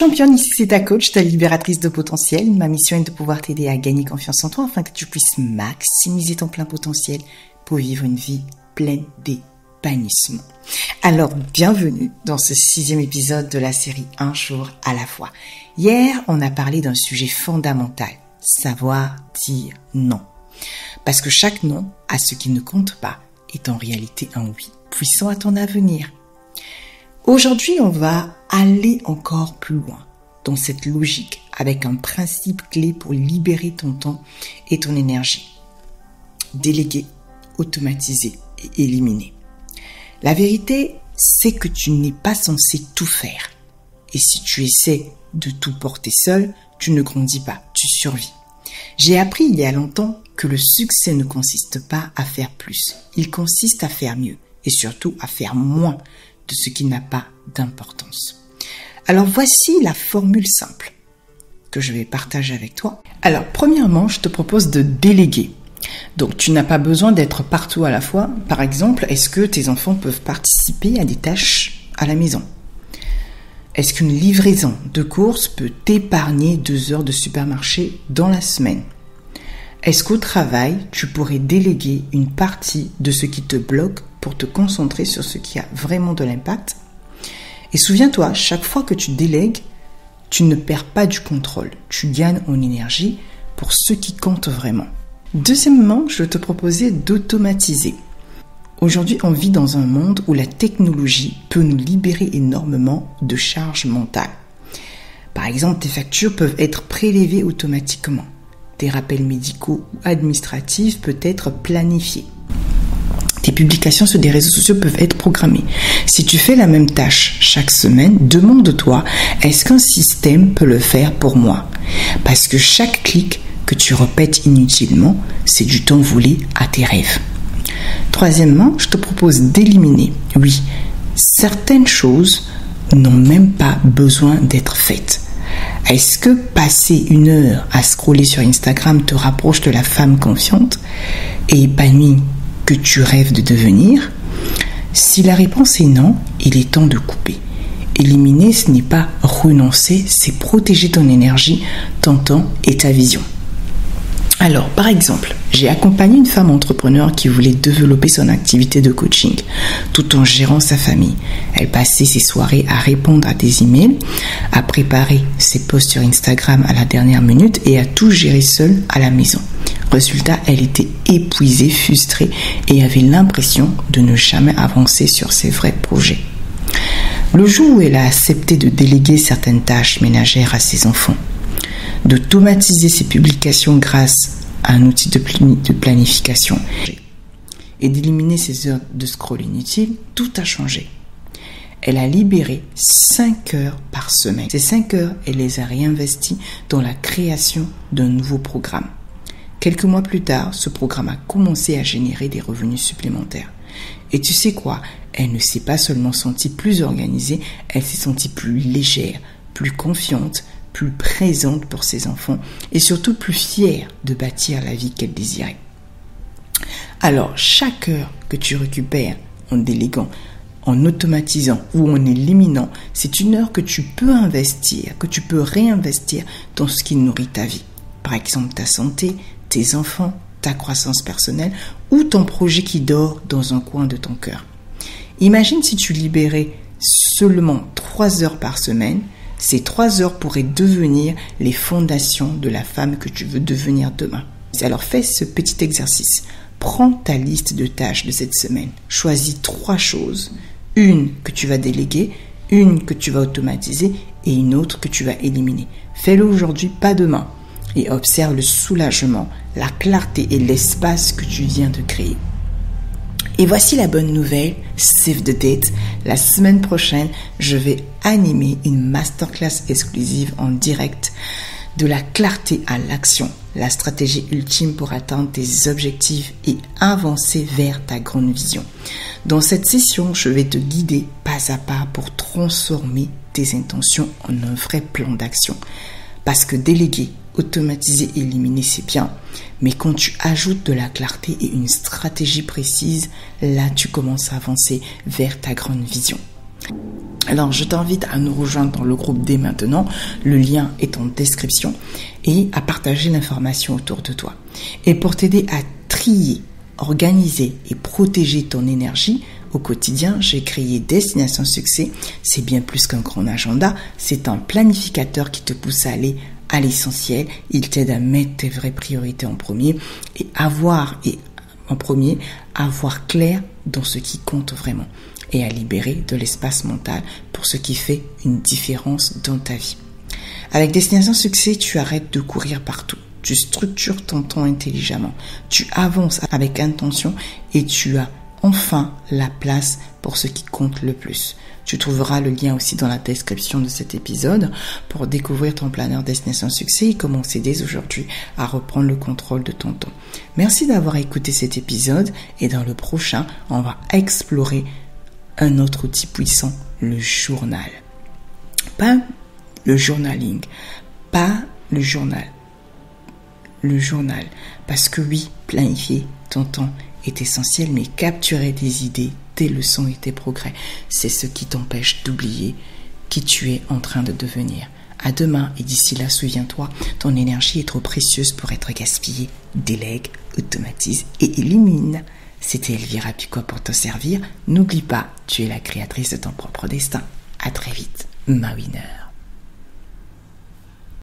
Championne, ici c'est ta coach, ta libératrice de potentiel. Ma mission est de pouvoir t'aider à gagner confiance en toi afin que tu puisses maximiser ton plein potentiel pour vivre une vie pleine d'épanouissement. Alors, bienvenue dans ce 6e épisode de la série Un jour à la fois. Hier, on a parlé d'un sujet fondamental, savoir dire non. Parce que chaque non à ce qui ne compte pas est en réalité un oui, puissant à ton avenir. Aujourd'hui, on va aller encore plus loin dans cette logique avec un principe clé pour libérer ton temps et ton énergie. Déléguer, automatiser et éliminer. La vérité, c'est que tu n'es pas censé tout faire. Et si tu essaies de tout porter seul, tu ne grandis pas, tu survis. J'ai appris il y a longtemps que le succès ne consiste pas à faire plus. Il consiste à faire mieux et surtout à faire moins de ce qui n'a pas d'importance. Alors voici la formule simple que je vais partager avec toi. Alors premièrement, je te propose de déléguer. Donc tu n'as pas besoin d'être partout à la fois. Par exemple, est-ce que tes enfants peuvent participer à des tâches à la maison? Est-ce qu'une livraison de courses peut t'épargner 2 heures de supermarché dans la semaine? Est-ce qu'au travail, tu pourrais déléguer une partie de ce qui te bloque pour te concentrer sur ce qui a vraiment de l'impact? Et souviens-toi, chaque fois que tu délègues, tu ne perds pas du contrôle. Tu gagnes en énergie pour ce qui compte vraiment. Deuxièmement, je te proposais d'automatiser. Aujourd'hui, on vit dans un monde où la technologie peut nous libérer énormément de charges mentales. Par exemple, tes factures peuvent être prélevées automatiquement. Tes rappels médicaux ou administratifs peuvent être planifiés. Tes publications sur des réseaux sociaux peuvent être programmées. Si tu fais la même tâche chaque semaine, demande-toi, est-ce qu'un système peut le faire pour moi? Parce que chaque clic que tu répètes inutilement, c'est du temps volé à tes rêves. Troisièmement, je te propose d'éliminer. Oui, certaines choses n'ont même pas besoin d'être faites. Est-ce que passer 1 heure à scroller sur Instagram te rapproche de la femme confiante et épanouie que tu rêves de devenir? Si la réponse est non, il est temps de couper. Éliminer, ce n'est pas renoncer, c'est protéger ton énergie, ton temps et ta vision. Alors, par exemple, j'ai accompagné une femme entrepreneur qui voulait développer son activité de coaching tout en gérant sa famille. Elle passait ses soirées à répondre à des emails, à préparer ses posts sur Instagram à la dernière minute et à tout gérer seule à la maison. Résultat, elle était épuisée, frustrée et avait l'impression de ne jamais avancer sur ses vrais projets. Le jour où elle a accepté de déléguer certaines tâches ménagères à ses enfants, d'automatiser ses publications grâce à un outil de planification et d'éliminer ses heures de scroll inutiles, tout a changé. Elle a libéré 5 heures par semaine. Ces 5 heures, elle les a réinvesties dans la création d'un nouveau programme. Quelques mois plus tard, ce programme a commencé à générer des revenus supplémentaires. Et tu sais quoi? Elle ne s'est pas seulement sentie plus organisée, elle s'est sentie plus légère, plus confiante, plus présente pour ses enfants et surtout plus fière de bâtir la vie qu'elle désirait. Alors, chaque heure que tu récupères en déléguant, en automatisant ou en éliminant, c'est une heure que tu peux investir, que tu peux réinvestir dans ce qui nourrit ta vie. Par exemple, ta santé, tes enfants, ta croissance personnelle ou ton projet qui dort dans un coin de ton cœur. Imagine si tu libérais seulement 3 heures par semaine. Ces 3 heures pourraient devenir les fondations de la femme que tu veux devenir demain. Alors fais ce petit exercice. Prends ta liste de tâches de cette semaine. Choisis 3 choses. Une que tu vas déléguer, une que tu vas automatiser et une autre que tu vas éliminer. Fais-le aujourd'hui, pas demain. Et observe le soulagement, la clarté et l'espace que tu viens de créer. Et voici la bonne nouvelle, save the date. La semaine prochaine, je vais animer une masterclass exclusive en direct de la clarté à l'action, la stratégie ultime pour atteindre tes objectifs et avancer vers ta grande vision. Dans cette session, je vais te guider pas à pas pour transformer tes intentions en un vrai plan d'action. Parce que déléguer, automatiser, éliminer, c'est bien. Mais quand tu ajoutes de la clarté et une stratégie précise, là, tu commences à avancer vers ta grande vision. Alors, je t'invite à nous rejoindre dans le groupe dès maintenant. Le lien est en description et à partager l'information autour de toi. Et pour t'aider à trier, organiser et protéger ton énergie au quotidien, j'ai créé Destination Succès. C'est bien plus qu'un grand agenda. C'est un planificateur qui te pousse à aller à l'essentiel. Il t'aide à mettre tes vraies priorités en premier et avoir clair dans ce qui compte vraiment et à libérer de l'espace mental pour ce qui fait une différence dans ta vie. Avec Destination Succès, tu arrêtes de courir partout. Tu structures ton temps intelligemment. Tu avances avec intention et tu as enfin la place pour ce qui compte le plus. Tu trouveras le lien aussi dans la description de cet épisode pour découvrir ton planeur Destination Succès et commencer dès aujourd'hui à reprendre le contrôle de ton temps. Merci d'avoir écouté cet épisode et dans le prochain, on va explorer un autre outil puissant, le journal. Pas le journaling, pas le journal. Le journal. Parce que oui, planifier ton temps est essentiel, mais capturer des idées, tes leçons et tes progrès, c'est ce qui t'empêche d'oublier qui tu es en train de devenir. À demain et d'ici là, souviens-toi, ton énergie est trop précieuse pour être gaspillée. Délègue, automatise et élimine. C'était Elvira Piquot pour te servir. N'oublie pas, tu es la créatrice de ton propre destin. À très vite, ma winner.